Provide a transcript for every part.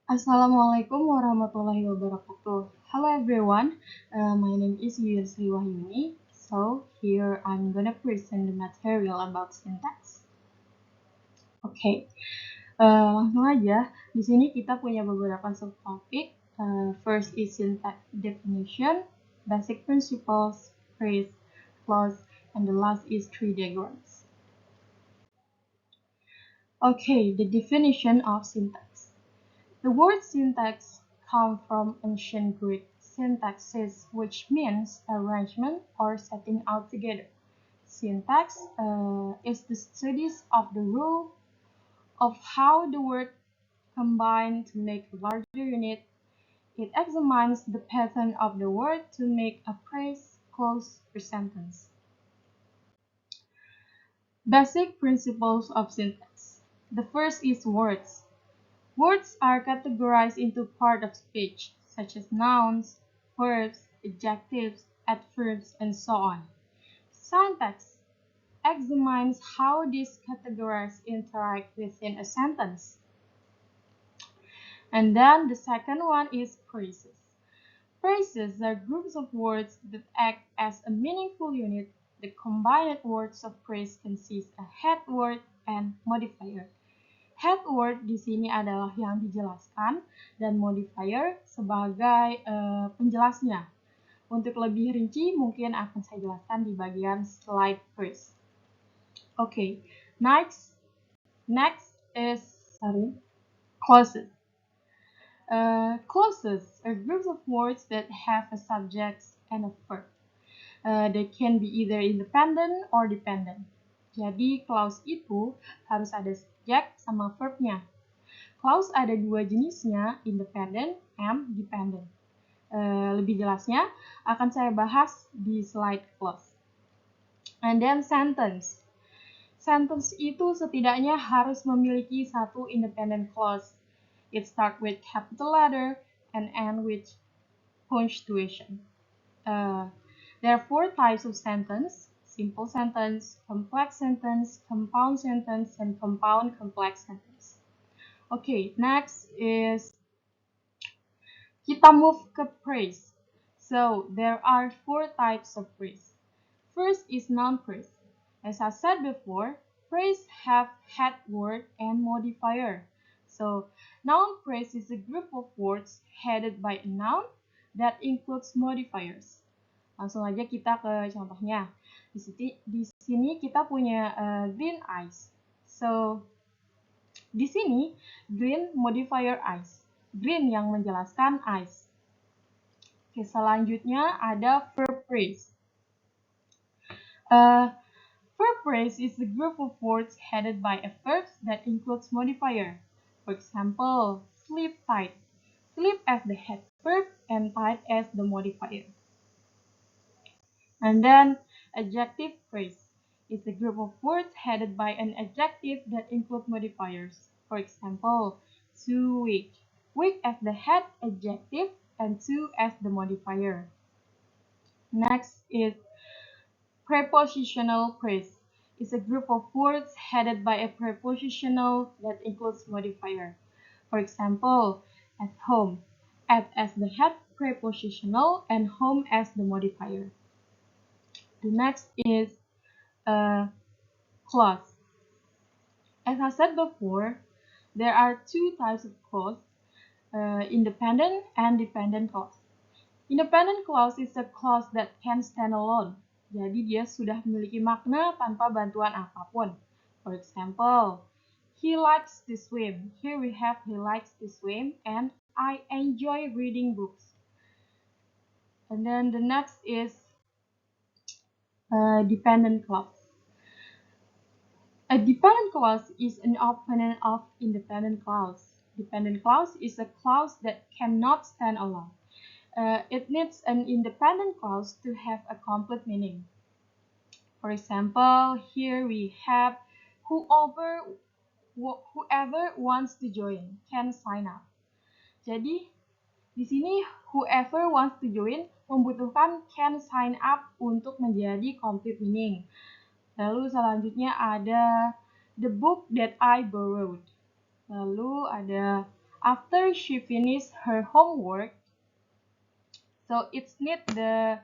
Assalamualaikum warahmatullahi wabarakatuh. Hello everyone, my name is Yuyun Sriwahyuni. So here I'm gonna present the material about syntax. Oke, langsung aja. Di sini kita punya beberapa subtopik. First is syntax definition, basic principles, phrase, clause, and the last is tree diagrams. Okay, the definition of syntax. The word syntax comes from ancient Greek syntaxis, which means arrangement or setting out together. Syntax is the studies of the rule of how the word combine to make a larger unit. It examines the pattern of the word to make a phrase, clause, or sentence. Basic principles of syntax. The first is words. Words are categorized into parts of speech, such as nouns, verbs, adjectives, adverbs, and so on. Syntax examines how these categories interact within a sentence. And then the second one is phrases. Phrases are groups of words that act as a meaningful unit. The combined words of phrase consist a head word and modifier. Head word di sini adalah yang dijelaskan dan modifier sebagai penjelasnya. Untuk lebih rinci mungkin akan saya jelaskan di bagian slide first. Okay, next is clauses. Clauses are groups of words that have a subject and a verb. They can be either independent or dependent. Jadi clause itu harus ada subjek sama verbnya. Clause ada dua jenisnya, independent and dependent. Lebih jelasnya akan saya bahas di slide clause. And then sentence. Sentence itu setidaknya harus memiliki satu independent clause. It start with capital letter and end with punctuation. There are four types of sentence: simple sentence, complex sentence, compound sentence, and compound complex sentence. Okay, next is kita move ke phrase. So there are four types of phrase. First is noun phrase. As I said before, phrase have head word and modifier. So noun phrase is a group of words headed by a noun that includes modifiers. Langsung aja kita ke contohnya. Di sini kita punya green eyes. So di sini green modifier eyes. Green yang menjelaskan eyes. Oke, selanjutnya ada verb phrase. Verb phrase is a group of words headed by a verb that includes modifier. For example, sleep tight. Sleep as the head verb and tight as the modifier. And then adjective phrase is a group of words headed by an adjective that include modifiers. For example, too weak. Weak as the head adjective and too as the modifier. Next is prepositional phrase. It's a group of words headed by a prepositional that includes modifier. For example, at home. At as the head prepositional and home as the modifier. The next is clause. As I said before, there are two types of clause, independent and dependent clause. Independent clause is a clause that can stand alone. Jadi dia sudah memiliki makna tanpa bantuan apapun. For example, he likes to swim. Here we have he likes to swim and I enjoy reading books. And then the next is dependent clause. A dependent clause is an opponent of independent clause. Dependent clause is a clause that cannot stand alone. It needs an independent clause to have a complete meaning. For example, here we have whoever wants to join can sign up. Jadi di sini whoever wants to join membutuhkan can sign up untuk menjadi complete meaning. Lalu selanjutnya ada the book that I borrowed. Lalu ada After she finished her homework, so it's need the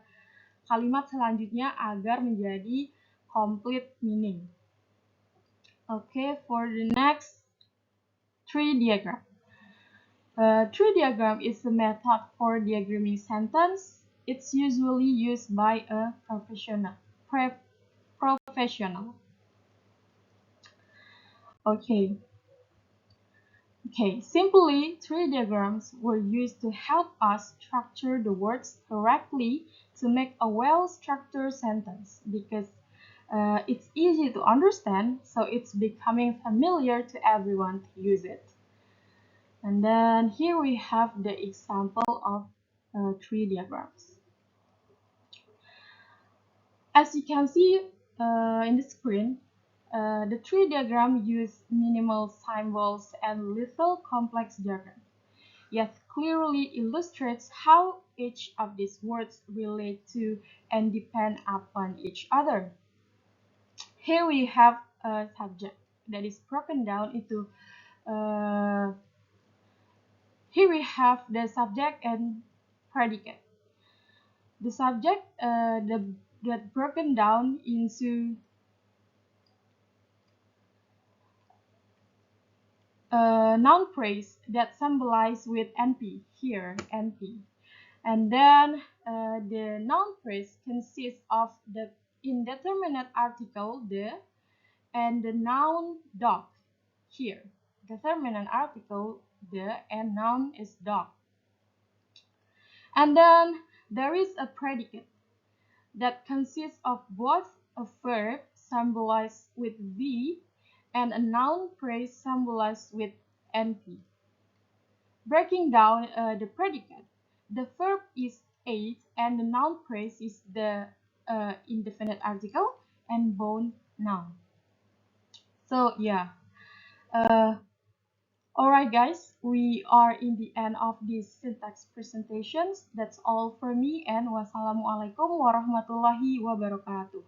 kalimat selanjutnya agar menjadi complete meaning. Okay, for the next tree diagram. Tree diagram is a method for diagramming sentence. It's usually used by a professional. Okay. Simply, tree diagrams were used to help us structure the words correctly to make a well-structured sentence because it's easy to understand, so it's becoming familiar to everyone to use it. And then here we have the example of tree diagrams. As you can see in the screen, the tree diagram uses minimal symbols and little complex jargon, yet clearly illustrates how each of these words relate to and depend upon each other. Here we have a subject that is broken down into here we have the subject and predicate. The subject that broken down into noun phrase that symbolize with NP here, NP. And then the noun phrase consists of the indeterminate article the and the noun dog here. Determinate article the and noun is dog. And then there is a predicate that consists of both a verb symbolized with V and a noun phrase symbolized with NP. Breaking down the predicate, the verb is ate and the noun phrase is the indefinite article and bone noun. So yeah, alright guys, we are in the end of this syntax presentations. That's all for me and wassalamualaikum warahmatullahi wabarakatuh.